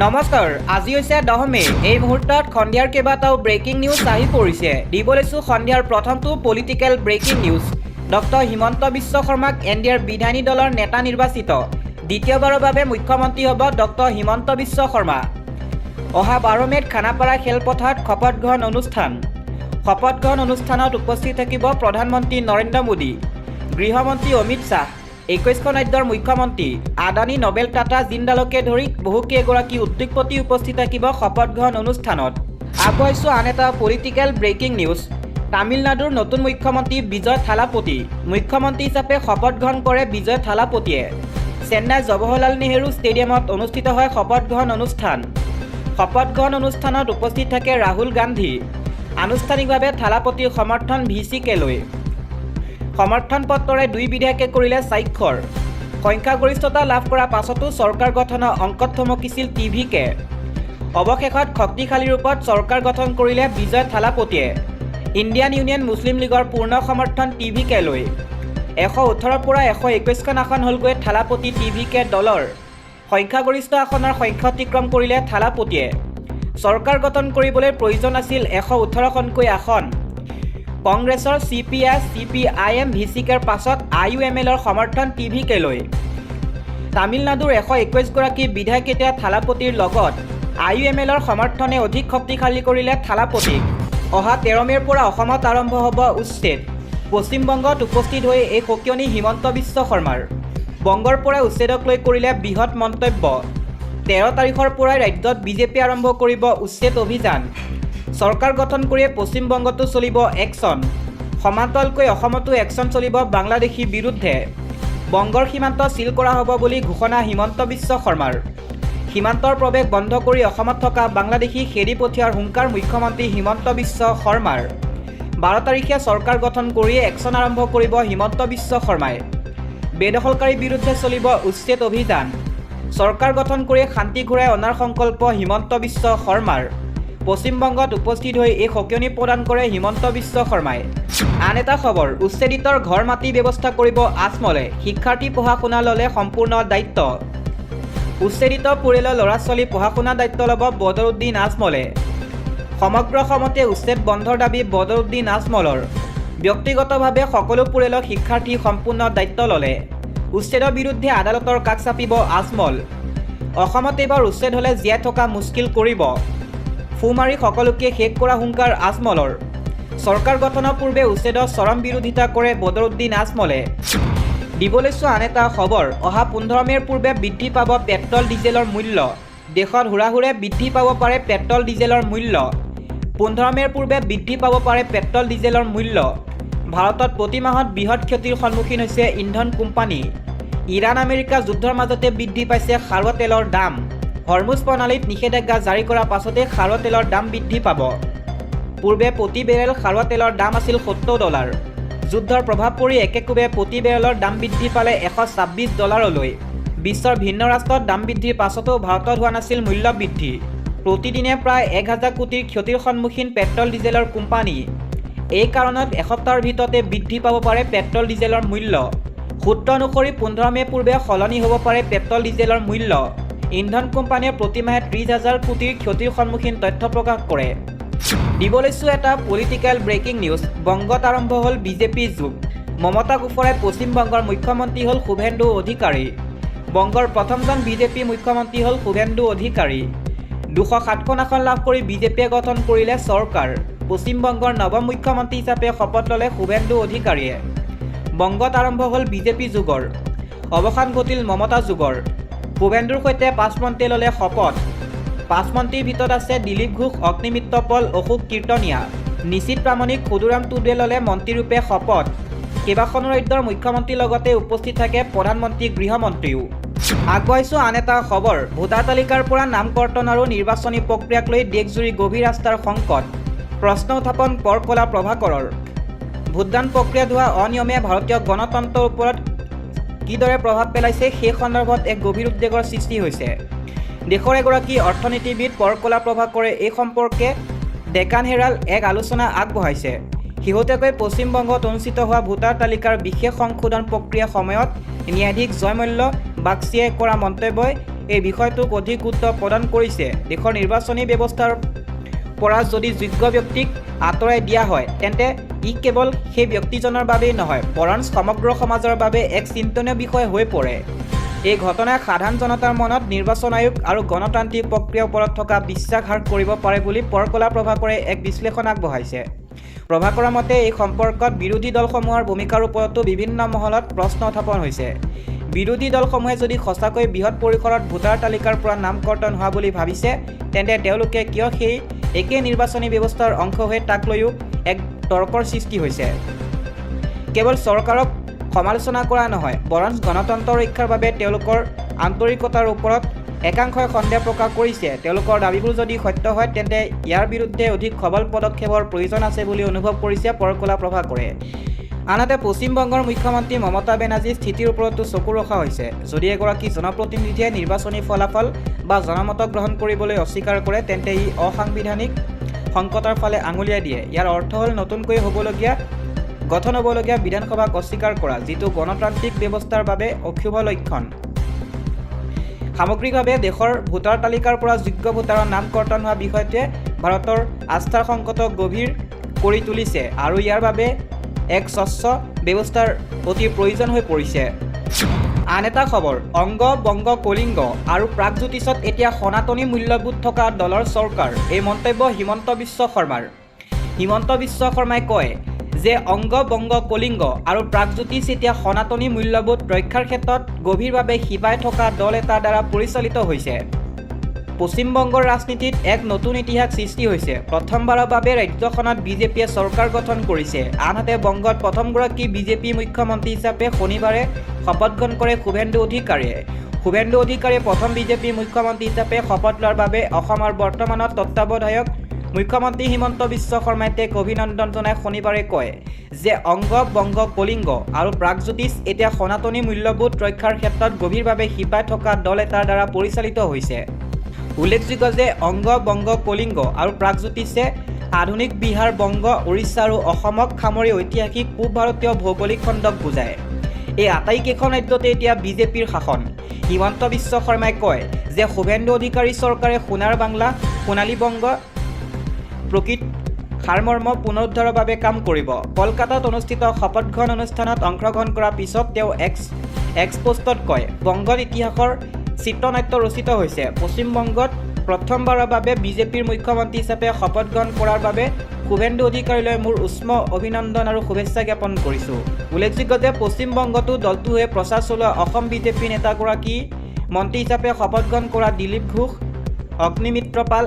নমস্কাৰ, আজি হৈছে 10 মে। এই মুহূৰ্তত সন্ধিয়াৰ কেইবাটাও ব্ৰেকিং নিউজ আহি পৰিছে। দিব লৈছোঁ সন্ধিয়াৰ প্ৰথমটো political breaking news. Doctor Himanta Biswa শৰ্মাক এনডিএৰ বিধায়িনী দলৰ নেতা নিৰ্বাচিত। দ্বিতীয়বাৰৰ বাবে মুখ্যমন্ত্ৰী হ'ব ডক্টৰ হিমন্ত বিশ্ব শৰ্মা। অহা 12 মে'ত খানাপাৰা খেলপথাৰত শপত গ্ৰহণ অনুষ্ঠান। শপত গ্ৰহণ অনুষ্ঠানত উপস্থিত থাকিব প্ৰধানমন্ত্ৰী নৰেন্দ্ৰ মোদী, গৃহমন্ত্ৰী অমিত শ্বাহ, 21খন ৰাজ্যৰ মুখ্যমন্ত্ৰী, আদানী, নবেল, টাটা, জিন্দালকে ধৰি বহুকেইগৰাকী উদ্যোগপতি উপস্থিত থাকিব শপত গ্ৰহণ অনুষ্ঠানত। আগবাঢ়িছোঁ আন এটা পলিটিকেল ব্ৰেকিং নিউজ। তামিলনাডুৰ নতুন মুখ্যমন্ত্ৰী বিজয় থালাপতি। মুখ্যমন্ত্ৰী হিচাপে শপত গ্ৰহণ কৰে বিজয় থালাপতিয়ে। চেন্নাইৰ জৱাহৰলাল নেহৰু ষ্টেডিয়ামত অনুষ্ঠিত হয় শপত গ্ৰহণ অনুষ্ঠান। শপত গ্ৰহণ অনুষ্ঠানত উপস্থিত থাকে ৰাহুল গান্ধী। আনুষ্ঠানিকভাৱে থালাপতিৰ সমৰ্থন VC-কে লৈ সমৰ্থন পত্ৰৰে 2 বিধায়কে কৰিলে স্বাক্ষৰ। সংখ্যাগৰিষ্ঠতা লাভ কৰাৰ পাছতো চৰকাৰ গঠনৰ অংকত থমকিছিল TVK। অৱশেষত শক্তিশালী ৰূপত চৰকাৰ গঠন কৰিলে বিজয় থালাপতিয়ে। ইণ্ডিয়ান ইউনিয়ন মুছলিম লীগৰ পূৰ্ণ সমৰ্থন TVK লৈ 118ৰ পৰা 121খন আসন হ'লগৈ থালাপতি TVK দলৰ। সংখ্যাগৰিষ্ঠ আসনৰ সংখ্যা অতিক্ৰম কৰিলে থালাপতিয়ে। চৰকাৰ গঠন কৰিবলৈ প্ৰয়োজন আছিল 118খনকৈ আসন। কংগ্ৰেছৰ CPI, CPIM, VC-ৰ পাছত IUMLৰ সমৰ্থন TVK লৈ। তামিলনাডুৰ 121গৰাকী বিধায়ক এতিয়া থালাপতিৰ লগত। IUMLৰ সমৰ্থনে অধিক শক্তিশালী কৰিলে থালাপতিক। অহা 13 মে'ৰ পৰা অসমত আৰম্ভ হ'ব উচ্ছেদ। পশ্চিমবংগত উপস্থিত হৈ এই সকিয়নি হিমন্ত বিশ্ব শৰ্মাৰ। বংগৰ পৰা উচ্ছেদক লৈ কৰিলে বৃহৎ মন্তব্য। 13 তাৰিখৰ পৰাই ৰাজ্যত বিজেপি আৰম্ভ কৰিব উচ্ছেদ অভিযান। চৰকাৰ গঠন কৰিয়ে পশ্চিমবংগতো চলিব একশ্যন। সমান্তৰালকৈ অসমতো একশ্যন চলিব বাংলাদেশীৰ বিৰুদ্ধে। বংগৰ সীমান্ত চিল কৰা হ'ব বুলি ঘোষণা হিমন্ত বিশ্ব শৰ্মাৰ। সীমান্তৰ প্ৰৱেশ বন্ধ কৰি অসমত থকা বাংলাদেশী খেদি পঠিওৱাৰ হুংকাৰ মুখ্যমন্ত্ৰী হিমন্ত বিশ্ব শৰ্মাৰ। 12 তাৰিখে চৰকাৰ গঠন কৰিয়ে একশ্যন আৰম্ভ কৰিব হিমন্ত বিশ্ব শৰ্মাই। বেদখলকাৰীৰ বিৰুদ্ধে চলিব উচ্ছেদ অভিযান। চৰকাৰ গঠন কৰি শান্তি ঘূৰাই অনাৰ সংকল্প হিমন্ত বিশ্ব শৰ্মাৰ। পশ্চিমবংগত উপস্থিত হৈ এই সকিয়নি প্ৰদান কৰে হিমন্ত বিশ্ব শৰ্মাই। আন এটা খবৰ, উচ্ছেদিতৰ ঘৰ মাটি ব্যৱস্থা কৰিব আজমলে। শিক্ষাৰ্থী পঢ়া শুনা ল'লে সম্পূৰ্ণ দায়িত্ব। উচ্ছেদিত পৰিয়ালৰ ল'ৰা ছোৱালী পঢ়া শুনা দায়িত্ব ল'ব বদৰুদ্দিন আজমলে। সমগ্ৰ অসমতে উচ্ছেদ বন্ধৰ দাবী বদৰুদ্দিন আজমলৰ। ব্যক্তিগতভাৱে সকলো পৰিয়ালৰ শিক্ষাৰ্থী সম্পূৰ্ণ দায়িত্ব ল'লে। উচ্ছেদৰ বিৰুদ্ধে আদালতৰ কাষ চাপিব আজমল। অসমত এইবাৰ উচ্ছেদ হ'লে জীয়াই থকা মুস্কিল কৰিব। ফু মাৰি সকলোকে শেষ কৰা হুংকাৰ আজমলৰ। চৰকাৰ গঠনৰ পূৰ্বে উচ্ছেদৰ চৰম বিৰোধিতা কৰে বদৰুদ্দিন আজমলে। দিব লৈছোঁ আন এটা খবৰ। অহা 15 মে'ৰ পূৰ্বে বৃদ্ধি পাব পেট্ৰল ডিজেলৰ মূল্য। দেশত হুৰাহুৰে বৃদ্ধি পাব পাৰে পেট্ৰল ডিজেলৰ মূল্য। 15 মে'ৰ পূৰ্বে বৃদ্ধি পাব পাৰে পেট্ৰল ডিজেলৰ মূল্য। ভাৰতত প্ৰতি মাহত বৃহৎ ক্ষতিৰ সন্মুখীন হৈছে ইন্ধন কোম্পানী। ইৰাণ আমেৰিকা যুদ্ধৰ মাজতে বৃদ্ধি পাইছে খাৰুৱা তেলৰ দাম। হৰমুজ প্ৰণালীত নিষেধাজ্ঞা জাৰি কৰাৰ পাছতে খাৰুৱা তেলৰ দাম বৃদ্ধি পাব। পূৰ্বে প্ৰতি বেৰেল খাৰুৱা তেলৰ দাম আছিল $70। যুদ্ধৰ প্ৰভাৱ পৰি একেকোবে প্ৰতি বেৰেলৰ দাম বৃদ্ধি পালে $126লৈ। বিশ্বৰ ভিন্ন ৰাষ্ট্ৰত দাম বৃদ্ধিৰ পাছতো ভাৰতত হোৱা নাছিল মূল্য বৃদ্ধি। প্ৰতিদিনে প্ৰায় 1000 কোটিৰ ক্ষতিৰ সন্মুখীন পেট্ৰল ডিজেলৰ কোম্পানী। এই কাৰণত এসপ্তাহৰ ভিতৰতে বৃদ্ধি পাব পাৰে পেট্ৰল ডিজেলৰ মূল্য। সূত্ৰ অনুসৰি 15 মে' পূৰ্বে সলনি হ'ব পাৰে পেট্ৰল ডিজেলৰ মূল্য। ইন্ধন কোম্পানীয়ে প্ৰতিমাহে 30,000 কোটিৰ ক্ষতিৰ সন্মুখীন তথ্য প্ৰকাশ কৰে। দিব লৈছোঁ এটা পলিটিকেল ব্ৰেকিং নিউজ। বংগত আৰম্ভ হ'ল বিজেপিৰ যুগ। মমতাক ওফৰাই পশ্চিমবংগৰ মুখ্যমন্ত্ৰী হ'ল শুভেন্দু অধিকাৰী। বংগৰ প্ৰথমজন বিজেপি মুখ্যমন্ত্ৰী হ'ল শুভেন্দু অধিকাৰী। 207খন আসন লাভ কৰি বিজেপিয়ে গঠন কৰিলে চৰকাৰ। পশ্চিমবংগৰ নৱম মুখ্যমন্ত্ৰী হিচাপে শপত ল'লে শুভেন্দু অধিকাৰীয়ে। বংগত আৰম্ভ হ'ল বিজেপি যুগৰ। অৱসান ঘটিল মমতা যুগৰ। শুভেন্দুৰ সৈতে 5 মন্ত্ৰীয়ে ল'লে শপত। 5 মন্ত্ৰীৰ ভিতৰত আছে দিলীপ ঘোষ, অগ্নিমিত্ৰ পল, অশোক কীৰ্তনীয়া, নিশীথ প্ৰামাণিক, সদুৰাম টুডুৱে ল'লে মন্ত্ৰীৰূপে শপত। কেইবাখনো ৰাজ্যৰ মুখ্যমন্ত্ৰীৰ লগতে উপস্থিত থাকে প্ৰধানমন্ত্ৰী, গৃহমন্ত্ৰীও। আগবাঢ়িছোঁ আন এটা খবৰ। ভোটাৰ তালিকাৰ পৰা নাম কৰ্তন আৰু নিৰ্বাচনী প্ৰক্ৰিয়াক লৈ দেশজুৰি গভীৰ আস্থাৰ সংকট। প্ৰশ্ন উত্থাপন পৰকলা প্ৰভাকৰৰ। ভোটদান প্ৰক্ৰিয়াত হোৱা অনিয়মে ভাৰতীয় গণতন্ত্ৰৰ ওপৰত কিদৰে প্ৰভাৱ পেলাইছে সেই সন্দৰ্ভত এক গভীৰ উদ্বেগৰ সৃষ্টি হৈছে। দেশৰ এগৰাকী অৰ্থনীতিবিদ পৰকলা প্ৰভাকৰে এই সম্পৰ্কে ডেকান হেৰাল্ড এক আলোচনা আগবঢ়াইছে। শেহতীয়াকৈ পশ্চিমবংগত অনুষ্ঠিত হোৱা ভোটাৰ তালিকাৰ বিশেষ সংশোধন প্ৰক্ৰিয়াৰ সময়ত ন্যায়াধীশ জয়মল্য বাগচিয়ে কৰা মন্তব্যই এই বিষয়টোক অধিক গুৰুত্ব প্ৰদান কৰিছে। দেশৰ নিৰ্বাচনী ব্যৱস্থাৰ পৰা যদি যোগ্য ব্যক্তিক আঁতৰাই দিয়া হয় তেন্তে ই কেৱল সেই ব্যক্তিজনৰ বাবেই নহয় বৰঞ্চ সমগ্ৰ সমাজৰ বাবে এক চিন্তনীয় বিষয় হৈ পৰে। এই ঘটনাই সাধাৰণ জনতাৰ মনত নিৰ্বাচন আয়োগ আৰু গণতান্ত্ৰিক প্ৰক্ৰিয়াৰ ওপৰত থকা বিশ্বাস হ্ৰাস কৰিব পাৰে বুলি পৰকলা প্ৰভাকৰে এক বিশ্লেষণ আগবঢ়াইছে। প্ৰভাকৰৰ মতে এই সম্পৰ্কত বিৰোধী দলসমূহৰ ভূমিকাৰ ওপৰতো বিভিন্ন মহলত প্ৰশ্ন উত্থাপন হৈছে। বিৰোধী দলসমূহে যদি সঁচাকৈ বৃহৎ পৰিসৰত ভোটাৰ তালিকাৰ পৰা নাম কৰ্তন হোৱা বুলি ভাবিছে তেন্তে তেওঁলোকে কিয় সেই একে নিৰ্বাচনী ব্যৱস্থাৰ অংশ হৈ তাক লৈও এক তৰ্কৰ সৃষ্টি হৈছে। কেৱল চৰকাৰক সমালোচনা কৰা নহয় বৰঞ্চ গণতন্ত্ৰ ৰক্ষাৰ বাবে তেওঁলোকৰ আন্তৰিকতাৰ ওপৰত একাংশই সন্দেহ প্ৰকাশ কৰিছে। তেওঁলোকৰ দাবীবোৰ যদি সত্য হয় তেন্তে ইয়াৰ বিৰুদ্ধে অধিক সবল পদক্ষেপৰ প্ৰয়োজন আছে বুলি অনুভৱ কৰিছে পৰকলা প্ৰভাকৰে। আনহাতে পশ্চিমবংগৰ মুখ্যমন্ত্ৰী মমতা বেনাৰ্জীৰ স্থিতিৰ ওপৰতো চকু ৰখা হৈছে। যদি এগৰাকী জনপ্ৰতিনিধিয়ে নিৰ্বাচনী ফলাফল বা জনমত গ্ৰহণ কৰিবলৈ অস্বীকাৰ কৰে তেন্তে ই অসাংবিধানিক সংকটৰ ফালে আঙুলিয়াই দিয়ে। ইয়াৰ অৰ্থ হ'ল নতুনকৈ গঠন হ'বলগীয়া বিধানসভাক অস্বীকাৰ কৰা, যিটো গণতান্ত্ৰিক ব্যৱস্থাৰ বাবে অশুভ লক্ষণ। সামগ্ৰিকভাৱে দেশৰ ভোটাৰ তালিকাৰ পৰা যোগ্য ভোটাৰৰ নাম কৰ্তন হোৱা বিষয়টোৱে ভাৰতৰ আস্থাৰ সংকটক গভীৰ কৰি তুলিছে আৰু ইয়াৰ বাবে এক স্বচ্ছ ব্যৱস্থাৰ অতি প্ৰয়োজন হৈ পৰিছে। আন এটা খবৰ, অংগ বংগ কলিংগ আৰু প্ৰাগজ্যোতিষত এতিয়া সনাতনী মূল্যবোধ থকা দলৰ চৰকাৰ। এই মন্তব্য হিমন্ত বিশ্ব শৰ্মাৰ। হিমন্ত বিশ্ব শৰ্মাই কয় যে অংগ বংগ কলিংগ আৰু প্ৰাগজ্যোতিষ এতিয়া সনাতনী মূল্যবোধ ৰক্ষাৰ ক্ষেত্ৰত গভীৰভাৱে শিপাই থকা দল এটাৰ দ্বাৰা পৰিচালিত হৈছে। পশ্চিমবংগৰ ৰাজনীতিত এক নতুন ইতিহাস সৃষ্টি হৈছে। প্ৰথমবাৰৰ বাবে ৰাজ্যখনত বিজেপিয়ে চৰকাৰ গঠন কৰিছে। আনহাতে বংগত প্ৰথমগৰাকী বিজেপি মুখ্যমন্ত্ৰী হিচাপে শনিবাৰে শপত গ্ৰহণ কৰে শুভেন্দু অধিকাৰীয়ে। শুভেন্দু অধিকাৰীয়ে প্ৰথম বিজেপি মুখ্যমন্ত্ৰী হিচাপে শপত লোৱাৰ বাবে অসমৰ বৰ্তমানৰ তত্ত্বাৱধায়ক মুখ্যমন্ত্ৰী হিমন্ত বিশ্ব শৰ্মাই তেওঁক অভিনন্দন জনাই শনিবাৰে কয় যে অংগ বংগ কলিংগ আৰু প্ৰাগজ্যোতিষ এতিয়া সনাতনী মূল্যবোধ ৰক্ষাৰ ক্ষেত্ৰত গভীৰভাৱে শিপাই থকা দল এটাৰ দ্বাৰা পৰিচালিত হৈছে। উল্লেখযোগ্য যে অংগ বংগ কলিংগ আৰু প্ৰাগজ্যোতিষে আধুনিক বিহাৰ বংগ উৰিষ্যা আৰু অসমক সামৰি ঐতিহাসিক পূব ভাৰতীয় ভৌগোলিক খণ্ডক বুজায়। এই আটাইকেইখন ৰাজ্যতে এতিয়া বিজেপিৰ শাসন। হিমন্ত বিশ্ব শৰ্মাই কয় যে শুভেন্দু অধিকাৰী চৰকাৰে সোণাৰ বাংলা সোণালী বংগ প্ৰকৃত সাৰমৰ্ম পুনৰুদ্ধাৰৰ বাবে কাম কৰিব। কলকাতাত অনুষ্ঠিত শপত গ্ৰহণ অনুষ্ঠানত অংশগ্ৰহণ কৰাৰ পিছত তেওঁ এক্স পোষ্টত কয়, বংগত ইতিহাসৰ চিত্ৰনাট্য ৰচিত হৈছে। পশ্চিমবংগত প্ৰথমবাৰৰ বাবে বিজেপিৰ মুখ্যমন্ত্ৰী হিচাপে শপত গ্ৰহণ কৰাৰ বাবে শুভেন্দু অধিকাৰীলৈ মোৰ উষ্ম অভিনন্দন আৰু শুভেচ্ছা জ্ঞাপন কৰিছোঁ। উল্লেখযোগ্য যে পশ্চিমবংগতো দলটোৰ হৈ প্ৰচাৰ চলোৱা অসম বিজেপিৰ নেতাগৰাকী মন্ত্ৰী হিচাপে শপত গ্ৰহণ কৰা দিলীপ ঘোষ, অগ্নিমিত্ৰ পাল,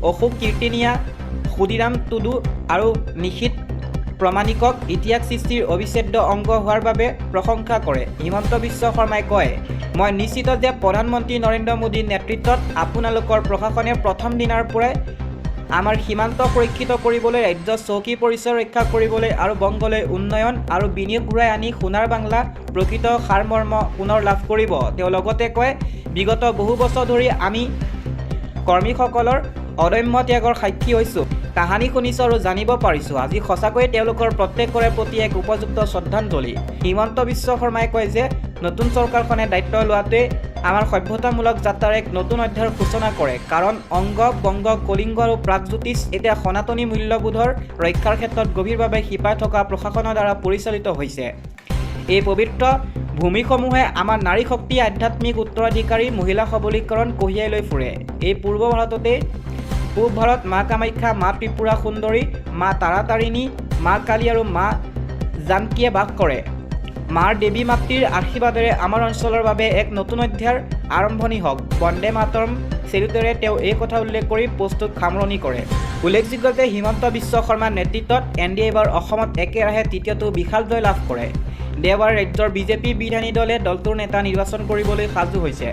অশোক কীৰ্তিনিয়া, সুধিৰাম টুডু আৰু নিশীথ প্ৰমাণিকক ইতিহাস সৃষ্টিৰ অবিচ্ছেদ্য অংগ হোৱাৰ বাবে প্ৰশংসা কৰে। হিমন্ত বিশ্ব শৰ্মাই কয়, মই নিশ্চিত যে প্ৰধানমন্ত্ৰী নৰেন্দ্ৰ মোদীৰ নেতৃত্বত আপোনালোকৰ প্ৰশাসনে প্ৰথম দিনাৰ পৰাই আমাৰ সীমান্ত সুৰক্ষিত কৰিবলৈ, ৰাজ্যৰ চৌকী পৰিচয় ৰক্ষা কৰিবলৈ আৰু বংগলৈ উন্নয়ন আৰু বিনিয়োগ ঘূৰাই আনি সোণাৰ বাংলা প্ৰকৃত সাৰমৰ্ম পুনৰ লাভ কৰিব। তেওঁ লগতে কয়, বিগত বহু বছৰ ধৰি আমি কৰ্মীসকলৰ অদম্য ত্যাগৰ সাক্ষী হৈছোঁ, কাহানী শুনিছোঁ আৰু জানিব পাৰিছোঁ। আজি সঁচাকৈয়ে তেওঁলোকৰ প্ৰত্যেকৰে প্ৰতি এক উপযুক্ত শ্ৰদ্ধাঞ্জলি। হিমন্ত বিশ্ব শৰ্মাই কয় যে নতুন চৰকাৰখনে দায়িত্ব লোৱাটোৱে আমাৰ সভ্যতামূলক যাত্ৰাৰ এক নতুন অধ্যায়ৰ সূচনা কৰে, কাৰণ অংগ বংগ কলিংগ আৰু প্ৰাগজ্যোতিষ এতিয়া সনাতনী মূল্যবোধৰ ৰক্ষাৰ ক্ষেত্ৰত গভীৰভাৱে শিপাই থকা প্ৰশাসনৰ দ্বাৰা পৰিচালিত হৈছে। এই পবিত্ৰ ভূমিসমূহে আমাৰ নাৰী শক্তি, আধ্যাত্মিক উত্তৰাধিকাৰী, মহিলা সবলীকৰণ কঢ়িয়াই লৈ ফুৰে। এই পূৰ্ব ভাৰততে পূব ভাৰত মা কামাখ্যা, মা ত্ৰিপুৰা সুন্দৰী, মা তাৰাতাৰিণী, মা কালী আৰু মা জানকীয়ে বাস কৰে। মাৰ দেৱী মাতৃৰ আশীৰ্বাদেৰে আমাৰ অঞ্চলৰ বাবে এক নতুন অধ্যায়ৰ আৰম্ভণি হওক। বন্দে মাতৰম চেলুটেৰে তেওঁ এই কথা উল্লেখ কৰি পোষ্টটোক সামৰণি কৰে। উল্লেখযোগ্য যে হিমন্ত বিশ্ব শৰ্মাৰ নেতৃত্বত NDA এইবাৰ অসমত একেৰাহে তৃতীয়টো বিশাল জয় লাভ কৰে। দেওবাৰে ৰাজ্যৰ বিজেপি বিধায়িনী দলে দলটোৰ নেতা নিৰ্বাচন কৰিবলৈ সাজু হৈছে।